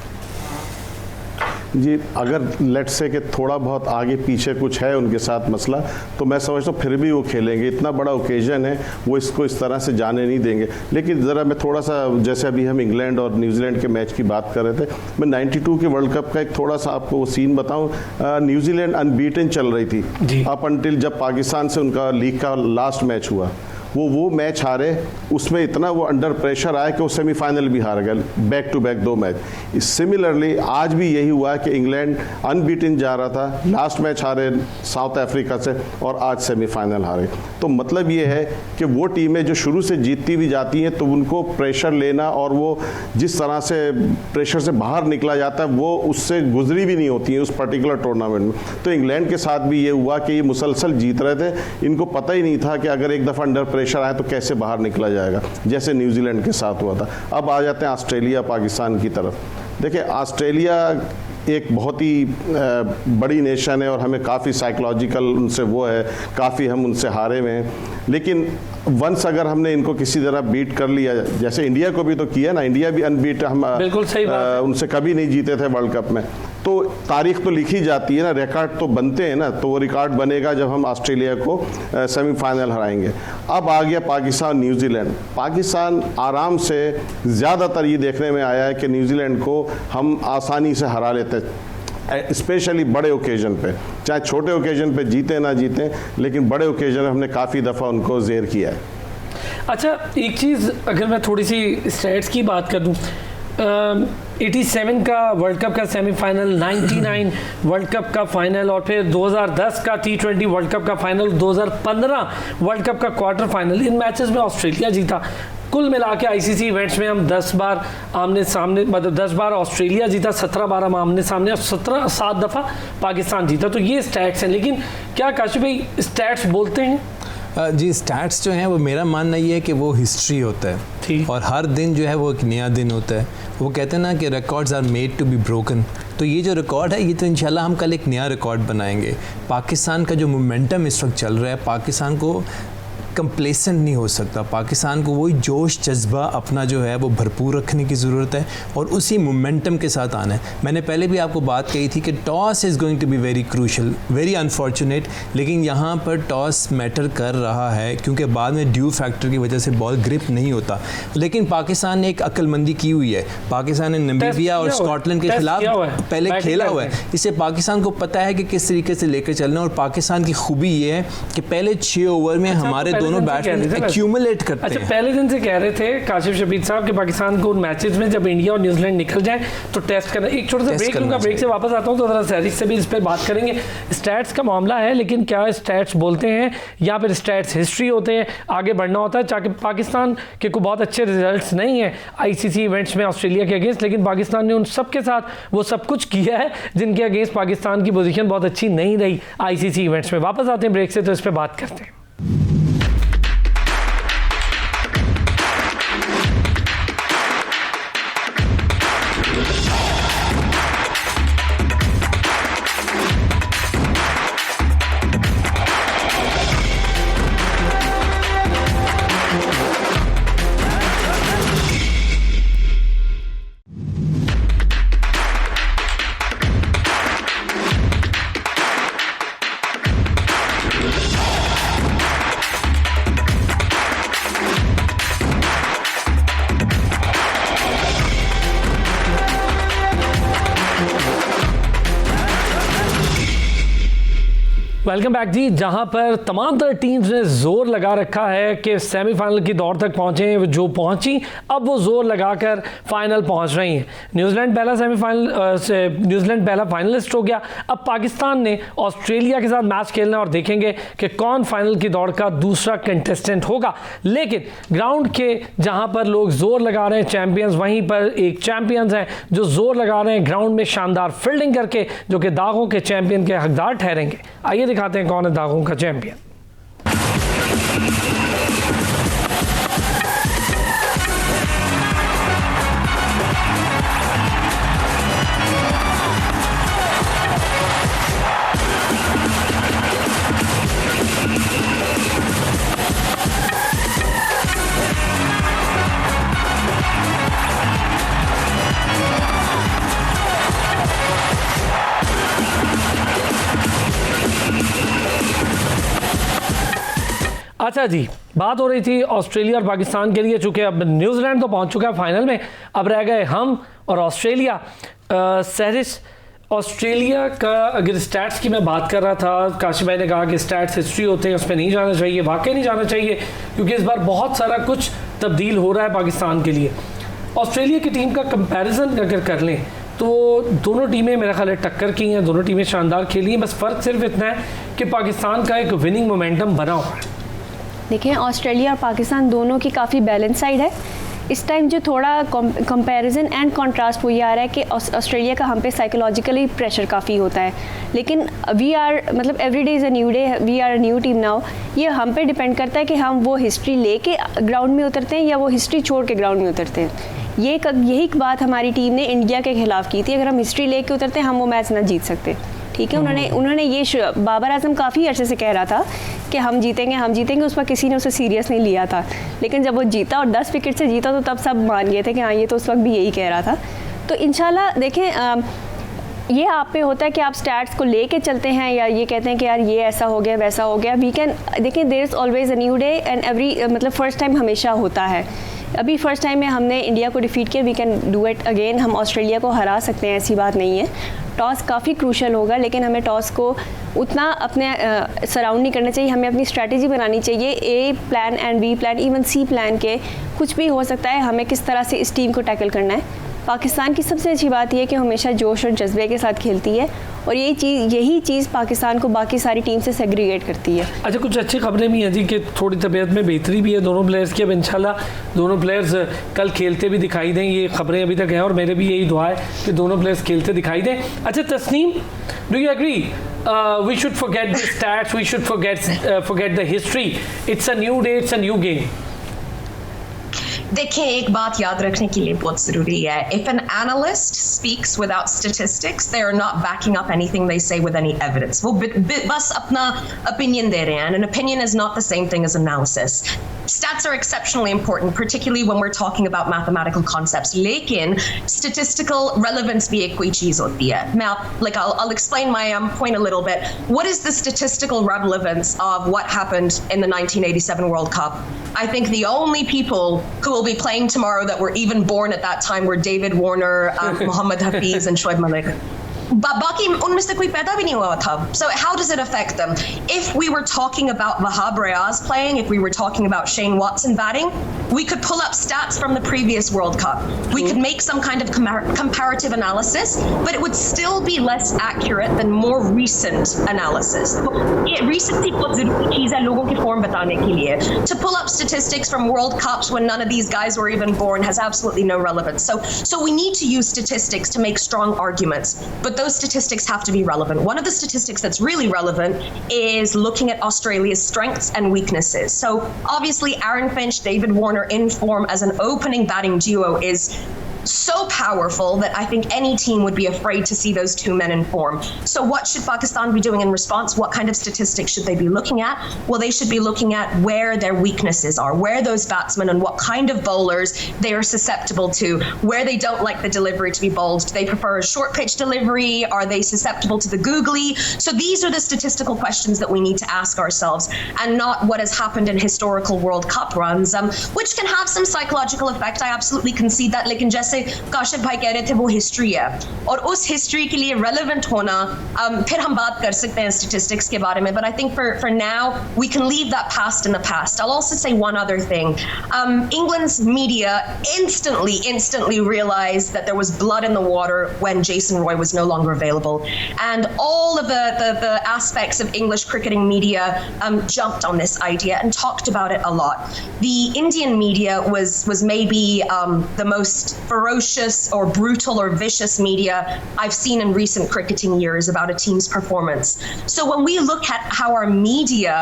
जी, अगर लेट्स से कि थोड़ा बहुत आगे पीछे कुछ है उनके साथ मसला, तो मैं समझता हूँ फिर भी वो खेलेंगे। इतना बड़ा ओकेजन है, वो इसको इस तरह से जाने नहीं देंगे। लेकिन ज़रा मैं थोड़ा सा, जैसे अभी हम इंग्लैंड और न्यूजीलैंड के मैच की बात कर रहे थे, मैं 92 के वर्ल्ड कप का एक थोड़ा सा आपको वो सीन बताऊँ। न्यूजीलैंड अनबीटन चल रही थी अप अंटिल जब पाकिस्तान से उनका लीग का लास्ट मैच हुआ। वो मैच हारे, उसमें इतना वो अंडर प्रेशर आया कि वो सेमीफाइनल भी हार गए, back to back 2 match. Similarly आज भी यही हुआ कि इंग्लैंड अनबीटन जा रहा था, लास्ट मैच हारे साउथ अफ्रीका से और आज सेमीफाइनल हारे। तो मतलब ये है कि वो टीमें जो शुरू से जीतती भी जाती हैं तो उनको प्रेशर लेना और वो जिस तरह से प्रेशर से बाहर निकला जाता है वो उससे गुजरी भी नहीं होती है उस पर्टिकुलर टूर्नामेंट में। तो इंग्लैंड के साथ भी ये हुआ कि ये मुसलसल जीत रहे थे, इनको पता ही नहीं था कि अगर एक दफ़ा अंडर प्रेशर आए तो कैसे बाहर निकला जाएगा, जैसे न्यूजीलैंड के साथ हुआ था। अब आ जाते हैं ऑस्ट्रेलिया पाकिस्तान की तरफ। देखिए, ऑस्ट्रेलिया एक बहुत ही बड़ी नेशन है और हमें काफ़ी साइकोलॉजिकल उनसे वो है, काफ़ी हम उनसे हारे हुए हैं। लेकिन वंस अगर हमने इनको किसी तरह बीट कर लिया, जैसे इंडिया को भी तो किया ना, इंडिया भी अनबीट, हम बिल्कुल सही बात उनसे कभी नहीं जीते थे वर्ल्ड कप में। तो तारीख तो लिखी जाती है ना, रिकॉर्ड तो बनते हैं ना, तो वो रिकॉर्ड बनेगा जब हम ऑस्ट्रेलिया को सेमीफाइनल हराएंगे। अब आ गया पाकिस्तान न्यूजीलैंड। पाकिस्तान आराम से, ज़्यादातर ये देखने में आया है कि न्यूजीलैंड को हम आसानी से हरा लेते, स्पेशली बड़े ओकेजन पे, चाहे छोटे ओकेजन पे जीते ना जीते, लेकिन बड़े ओकेजन हमने काफ़ी दफ़ा उनको ज़ेर किया है। अच्छा, एक चीज़ अगर मैं थोड़ी सी स्टैट्स की बात कर दूँ, 87 का वर्ल्ड कप का सेमीफाइनल, 99 वर्ल्ड कप का फाइनल और फिर 2010 का T20 वर्ल्ड कप का फाइनल, 2015 वर्ल्ड कप का क्वार्टर फाइनल, इन मैचेस में ऑस्ट्रेलिया जीता। कुल मिला के आईसीसी इवेंट्स में हम 10 बार आमने सामने, मतलब 10 बार ऑस्ट्रेलिया जीता, 17 बार हम आमने सामने और 7 दफ़ा पाकिस्तान जीता। तो ये स्टैट्स हैं, लेकिन क्या काशिफ भाई स्टैट्स बोलते हैं? जी, स्टैट्स जो हैं वो मेरा मानना ये है कि वो हिस्ट्री होता है और हर दिन जो है वो एक नया दिन होता है। वो कहते हैं ना कि records are made to be broken. तो ये जो रिकॉर्ड है ये तो इंशाल्लाह हम कल एक नया रिकॉर्ड बनाएंगे। पाकिस्तान का जो मोमेंटम इस वक्त चल रहा है, पाकिस्तान को कंप्लेसेंट नहीं हो सकता। पाकिस्तान को वही जोश जज्बा अपना जो है वो भरपूर रखने की ज़रूरत है और उसी मोमेंटम के साथ आना है। मैंने पहले भी आपको बात कही थी कि toss is going to be very crucial, very unfortunate, लेकिन यहाँ पर टॉस मैटर कर रहा है क्योंकि बाद में ड्यू फैक्टर की वजह से बॉल ग्रिप नहीं होता। लेकिन पाकिस्तान ने एक अक्लमंदी की हुई है। पाकिस्तान ने नामीबिया और स्कॉटलैंड के खिलाफ पहले खेला हुआ है, इससे पाकिस्तान को पता है कि किस तरीके से लेकर चलना। और पाकिस्तान की खूबी ये है कि पहले 6 ओवर में हमारे दोनों बैट्समैन एक्यूमुलेट करते हैं। अच्छा, पहले दिन से कह रहे थे काशिफ शबीर साहब कि पाकिस्तान को उन मैचेस में जब इंडिया और न्यूजीलैंड निकल जाए तो टेस्ट करना। एक छोटा सा ब्रेक लूंगा, ब्रेक से वापस आता हूं तो जरा सहरिश से भी इस पर बात करेंगे। स्टैट्स का मामला है, लेकिन क्या स्टैट्स बोलते हैं या फिर स्टैट्स हिस्ट्री होते हैं? आगे बढ़ना होता है। चाहे पाकिस्तान के कोई बहुत अच्छे रिजल्ट्स नहीं है आईसीसी इवेंट्स में ऑस्ट्रेलिया के अगेंस्ट, लेकिन पाकिस्तान ने उन सब के साथ वो सब कुछ किया है जिनके अगेंस्ट पाकिस्तान की पोजीशन बहुत अच्छी नहीं रही आईसीसी इवेंट्स में। वापस आते हैं ब्रेक से तो इस पर बात करते हैं। वेलकम बैक जी। जहां पर तमाम तरह टीम्स ने जोर लगा रखा है कि सेमीफाइनल की दौर तक पहुंचे, जो पहुंची अब वो जोर लगाकर फाइनल पहुंच रही हैं। न्यूजीलैंड पहला फाइनलिस्ट हो गया। अब पाकिस्तान ने ऑस्ट्रेलिया के साथ मैच खेलना और देखेंगे कि कौन फाइनल की दौड़ का दूसरा कंटेस्टेंट होगा। लेकिन ग्राउंड के जहां पर लोग जोर लगा रहे हैं चैंपियंस, वहीं पर एक चैंपियंस हैं जो जोर लगा रहे हैं ग्राउंड में शानदार फील्डिंग करके, जो कि दागों के चैंपियन के हकदार ठहरेंगे। आइए दिखाते हैं कौन है दागों का चैंपियन। अच्छा जी, बात हो रही थी ऑस्ट्रेलिया और पाकिस्तान के लिए, चूंकि अब न्यूजीलैंड तो पहुंच चुका है फाइनल में, अब रह गए हम और ऑस्ट्रेलिया। सहरिश, ऑस्ट्रेलिया का अगर स्टैट्स की मैं बात कर रहा था, काशिफ भाई ने कहा कि स्टैट्स हिस्ट्री होते हैं, उस पर नहीं जाना चाहिए, वाकई नहीं जाना चाहिए, क्योंकि इस बार बहुत सारा कुछ तब्दील हो रहा है पाकिस्तान के लिए। ऑस्ट्रेलिया की टीम का कंपैरिजन अगर कर लें तो दोनों टीमें मेरा ख्याल है टक्कर की हैं, दोनों टीमें शानदार खेली हैं, बस फ़र्क सिर्फ इतना है कि पाकिस्तान का एक विनिंग मोमेंटम बना हुआ है। देखिए, ऑस्ट्रेलिया और पाकिस्तान दोनों की काफ़ी बैलेंस साइड है। इस टाइम जो थोड़ा कंपैरिजन एंड कंट्रास्ट वो ये आ रहा है कि ऑस्ट्रेलिया का हम पे साइकोलॉजिकली प्रेशर काफ़ी होता है, लेकिन वी आर मतलब every day is a new day, we are a new team now. ये हम पे डिपेंड करता है कि हम वो हिस्ट्री लेके ग्राउंड में उतरते हैं या वो हिस्ट्री छोड़ के ग्राउंड में उतरते हैं। यही बात हमारी टीम ने इंडिया के खिलाफ की थी, अगर हम हिस्ट्री लेके उतरते हैं हम वो मैच ना जीत सकते। ठीक है, उन्होंने ये बाबर आजम काफ़ी अर्से से कह रहा था कि हम जीतेंगे, उस पर किसी ने उसे सीरियस नहीं लिया था, लेकिन जब वो जीता और 10 विकेट से जीता तो तब सब मान गए थे कि हाँ ये तो उस वक्त भी यही कह रहा था। तो इंशाल्लाह देखें, ये आप पे होता है कि आप स्टैट्स को लेके चलते हैं या ये कहते हैं कि यार ये ऐसा हो गया वैसा हो गया। वी कैन देखें, there is always a new day and every मतलब फर्स्ट टाइम हमेशा होता है। अभी फर्स्ट टाइम में हमने इंडिया को डिफीट किया, we can do it again, हम ऑस्ट्रेलिया को हरा सकते हैं, ऐसी बात नहीं है। टॉस काफ़ी क्रूशल होगा, लेकिन हमें टॉस को उतना अपने सराउंड नहीं करना चाहिए, हमें अपनी स्ट्रैटेजी बनानी चाहिए। A plan and B plan even C plan के कुछ भी हो सकता है, हमें किस तरह से इस टीम को टैकल करना है। पाकिस्तान की सबसे अच्छी बात यह है कि हमेशा जोश और जज्बे के साथ खेलती है और यही चीज़ पाकिस्तान को बाकी सारी टीम से सेग्रीगेट करती है। अच्छा, कुछ अच्छी खबरें भी हैं जी कि थोड़ी तबीयत में बेहतरी भी है दोनों प्लेयर्स की। अब इंशाल्लाह दोनों प्लेयर्स कल खेलते भी दिखाई दें, ये खबरें अभी तक हैं और मेरे भी यही दुआ है कि दोनों प्लेयर्स खेलते दिखाई दें। अच्छा Tasneem, do you agree we should forget the stats, we should forget the history, it's a new day, it's a new game? देखिए, एक बात याद रखने के लिए बहुत ज़रूरी है। If an analyst speaks without statistics, they are not backing up anything they say with any evidence. वो बस अपना opinion दे रहे हैं, and an opinion is not the same thing as analysis. Stats are exceptionally important, particularly when we're talking about mathematical concepts. लेकिन statistical relevance भी एक कोई चीज़ होती है। मैं I'll explain my point a little bit. What is the statistical relevance of what happened in the 1987 World Cup? I think the only people who will be playing tomorrow that were even born at that time were David Warner, Mohammad Hafiz and Shoaib Malik. बाकी उनमें से कोई पैदा भी नहीं हुआ था. So how does it affect them? If we were talking about Wahab Riaz playing, if we were talking about Shane Watson batting, we could pull up stats from the previous World Cup. We could make some kind of comparative analysis, but it would still be less accurate than more recent analysis. Recency बहुत ज़रूरी चीज़ है लोगों की form बताने के लिए. To pull up statistics from World Cups when none of these guys were even born has absolutely no relevance. So we need to use statistics to make strong arguments, but those statistics have to be relevant. One of the statistics that's really relevant is looking at Australia's strengths and weaknesses. So obviously Aaron Finch, David Warner in form as an opening batting duo is so powerful that I think any team would be afraid to see those two men in form. So what should Pakistan be doing in response? What kind of statistics should they be looking at? Well, they should be looking at where their weaknesses are, where those batsmen and what kind of bowlers they are susceptible to, where they don't like the delivery to be bowled. Do they prefer a short pitch delivery? Are they susceptible to the googly? So these are the statistical questions that we need to ask ourselves, and not what has happened in historical World Cup runs, which can have some psychological effect. I absolutely concede that. लेकिन जैसे काशिफ भाई कह रहे थे वो history है और उस हिस्ट्री के लिए रेलेवेंट होना, फिर हम बात कर सकते हैं स्टैटिस्टिक्स के बारे में, but I think for now we can leave that past in the past. I'll also say one other thing. England's media instantly realized that there was blood in the water when Jason Roy was no longer available, and all of the aspects of English cricketing media jumped on this idea and talked about it a lot. The Indian media was maybe the most ferocious or brutal or vicious media I've seen in recent cricketing years about a team's performance. So when we look at how our media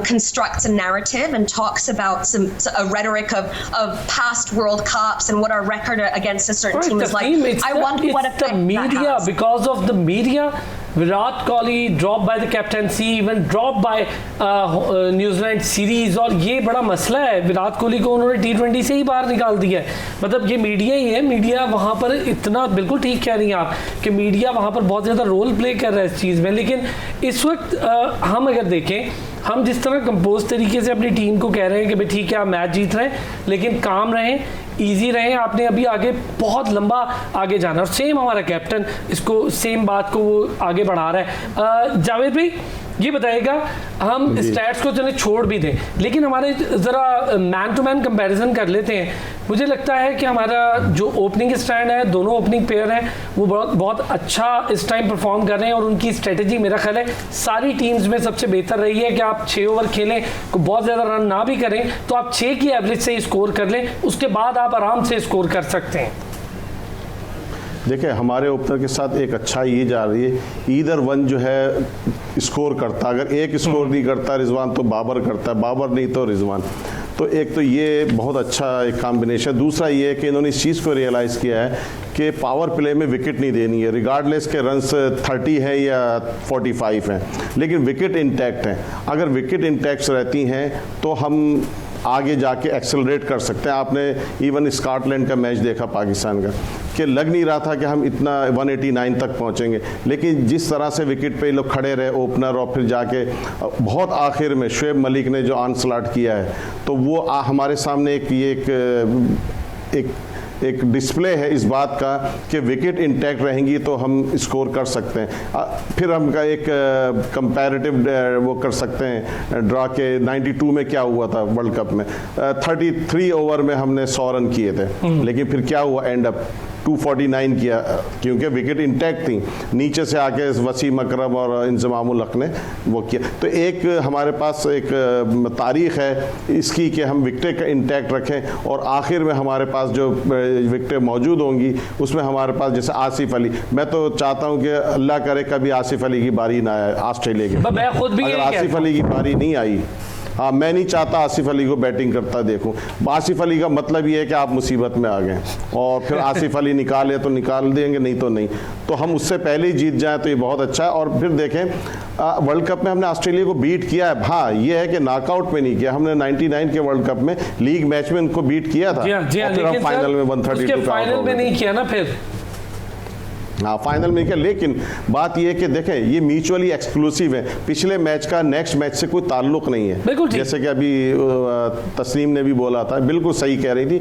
constructs a narrative and talks about a rhetoric of past World Cups and what our record against a certain team is like, I wonder what effect the media that has. Because of the media, Virat Kohli dropped by the captaincy, even dropped by New Zealand series, और ये बड़ा मसला है. विराट कोहली को उन्होंने T20 से ही बाहर निकाल दिया है. मतलब ये मीडिया ही है, मीडिया वहाँ पर इतना, बिल्कुल ठीक कह रही हैं आप कि मीडिया वहाँ पर बहुत ज़्यादा रोल प्ले कर रहा है इस चीज़ में. लेकिन इस वक्त हम अगर देखें हम जिस तरह कंपोज तरीके से अपनी टीम को कह रहे हैं कि भाई ठीक है आप मैच जीत रहे हैं, लेकिन काम रहें, इजी रहें, आपने अभी आगे बहुत लंबा आगे जाना। और सेम हमारा कैप्टन इसको सेम बात को वो आगे बढ़ा रहा है। जावेद भाई ये बताइएगा, हम स्टैट्स को चले छोड़ भी दें, लेकिन हमारे ज़रा मैन टू मैन कंपैरिजन कर लेते हैं। मुझे लगता है कि हमारा जो ओपनिंग स्टैंड है, दोनों ओपनिंग प्लेयर हैं वो बहुत अच्छा इस टाइम परफॉर्म कर रहे हैं, और उनकी स्ट्रेटजी मेरा ख्याल है सारी टीम्स में सबसे बेहतर रही है कि आप 6 ओवर खेलें, बहुत ज़्यादा रन ना भी करें तो आप 6 की एवरेज से ही स्कोर कर लें, उसके बाद आप आराम से स्कोर कर सकते हैं। देखिए हमारे ओपनर के साथ एक अच्छा ये जा रही है, ईदर वन जो है स्कोर करता, अगर एक स्कोर नहीं करता रिजवान तो बाबर करता है, बाबर नहीं तो रिजवान। तो एक तो ये बहुत अच्छा एक कॉम्बिनेशन। दूसरा ये है कि इन्होंने इस चीज़ को रियलाइज़ किया है कि पावर प्ले में विकेट नहीं देनी है, रिगार्डलेस के रन्स 30 है या 45 हैं, लेकिन विकेट इंटैक्ट हैं। अगर विकेट इंटैक्ट रहती हैं तो हम आगे जाके एक्सेलरेट कर सकते हैं। आपने इवन स्कॉटलैंड का मैच देखा पाकिस्तान का, कि लग नहीं रहा था कि हम इतना 189 तक पहुंचेंगे, लेकिन जिस तरह से विकेट पे लोग खड़े रहे ओपनर, और फिर जाके बहुत आखिर में शुएब मलिक ने जो ऑनस्लॉट किया है, तो वो हमारे सामने एक डिस्प्ले है इस बात का कि विकेट इंटैक्ट रहेंगी तो हम स्कोर कर सकते हैं। फिर हम का एक कंपैरेटिव वो कर सकते हैं ड्रा के 92 में क्या हुआ था वर्ल्ड कप में, 33 ओवर में हमने 100 रन किए थे, लेकिन फिर क्या हुआ, एंड अप 249 किया, क्योंकि विकेट इंटैक्ट थी, नीचे से आके वसीम अकरम और इंजमामुल हक ने वो किया। तो एक हमारे पास एक तारीख है इसकी कि हम विकेट का इंटैक्ट रखें, और आखिर में हमारे पास जो विकेटें मौजूद होंगी उसमें हमारे पास जैसे आसिफ अली, मैं तो चाहता हूं कि अल्लाह करे कभी आसिफ अली की बारी ना आए ऑस्ट्रेलिया की। अगर आसिफ अली की बारी नहीं आई, हाँ मैं नहीं चाहता आसिफ अली को बैटिंग करता देखूं। आसिफ अली का मतलब ये है कि आप मुसीबत में आ गए, और फिर आसिफ अली निकाले तो निकाल देंगे, नहीं तो नहीं। तो हम उससे पहले ही जीत जाएं तो ये बहुत अच्छा है। और फिर देखें वर्ल्ड कप में हमने ऑस्ट्रेलिया को बीट किया है, हाँ ये है कि नॉकआउट में नहीं किया, हमने 99 के वर्ल्ड कप में लीग मैच में उनको बीट किया था, और फिर हम फाइनल में 132 फाइनल में नहीं किया ना, फिर हाँ फाइनल में क्या। लेकिन बात यह है कि देखें ये म्यूचुअली एक्सक्लूसिव है, पिछले मैच का नेक्स्ट मैच से कोई ताल्लुक नहीं है। जैसे कि अभी तस्नीम ने भी बोला था, बिल्कुल सही कह रही थी,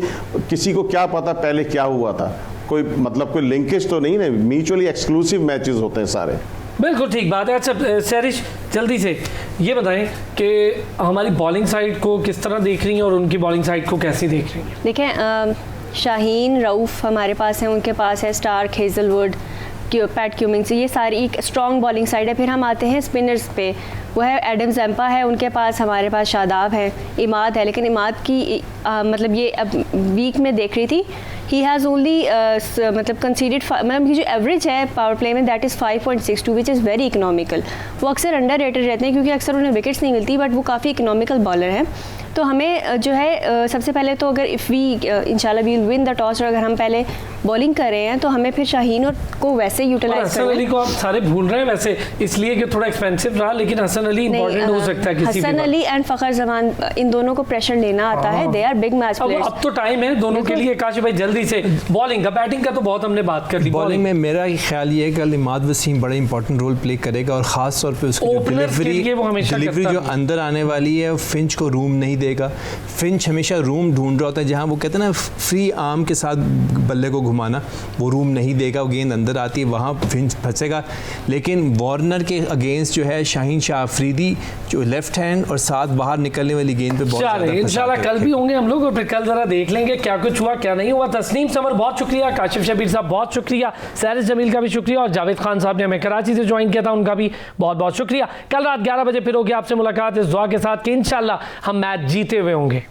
किसी को क्या पता पहले क्या हुआ था, कोई मतलब कोई लिंकेज तो नहीं है, म्यूचुअली एक्सक्लूसिव मैचेस होते हैं सारे। बिल्कुल ठीक बात है। अच्छा सैरिश जल्दी से ये बताएं कि हमारी बॉलिंग साइड को किस तरह देख रही हैं और उनकी बॉलिंग साइड को कैसी देख रही हैं? देखें शाहीन रऊफ़ हमारे पास है, उनके पास है स्टार्क, हेज़लवुड, पैट क्यूमिंग्स, ये सारी एक स्ट्रॉन्ग बॉलिंग साइड है। फिर हम आते हैं स्पिनर्स पे, वो है एडम ज़ैम्पा है उनके पास, हमारे पास शादाब है, इमाद है। लेकिन इमाद की मतलब ये अब वीक में देख रही थी, ही हैज़ ओनली मतलब कंसीडेड, मतलब की जो एवरेज है पावर प्ले में that is 5.62 which is very economical. वो अक्सर अंडर रेटेड रहते हैं क्योंकि अक्सर उन्हें विकेट्स नहीं मिलती, बट वो काफ़ी इकोनॉमिकल बॉलर हैं। तो हमें जो है सबसे पहले तो अगर इफ़ वी इंशाल्लाह we will win the toss, और अगर हम पहले बॉलिंग कर रहे हैं तो हमें फिर शाहीन और को वैसे यूटिलाइज हसन अली को आप सारे भूल रहे हैं वैसे इसलिए कि थोड़ा एक्सपेंसिव रहा, लेकिन हसन अली इंपॉर्टेंट हो सकता है किसी भी। हसन अली एंड फ़खर जमान, इन दोनों को प्रेशर लेना आता है, they are big match players. अब तो टाइम है दोनों के लिए। काशिफ भाई जल्दी से बॉलिंग का, बैटिंग का तो बहुत हमने बात कर ली। बॉलिंग में मेरा ख्याल ये है कि इमाद वसीम बड़ा इंपॉर्टेंट रोल प्ले करेगा, और ख़ास तौर पे उसकी डिलीवरी जो अंदर आने वाली है फिंच को रूम नहीं देगा। फिंच हमेशा रूम ढूंढ रहा होता है, जहाँ वो कहते हैं ना फ्री आर्म के साथ बल्ले को घुमाना, वो रूम नहीं देगा, वो गेंद अंदर आती है वहाँ फिंच फंसेगा। लेकिन वार्नर के अगेंस्ट जो है शाहीन शाह अफरीदी जो लेफ्ट हैंड और साथ बाहर निकलने वाली गेंद पे बहुत इंशाल्लाह कल भी होंगे हम लोग, और फिर कल जरा देख लेंगे क्या कुछ हुआ क्या नहीं हुआ। तस्नीम समर बहुत शुक्रिया, काशिफ शबीर साहब बहुत शुक्रिया, सैरिस जमील का भी शुक्रिया, और जावेद खान साहब ने हमें कराची से ज्वाइन किया था उनका भी बहुत बहुत शुक्रिया। कल रात 11 बजे फिर होगी आपसे मुलाकात इस दुआ के साथ कि इंशाल्लाह हम मैच जीते हुए होंगे।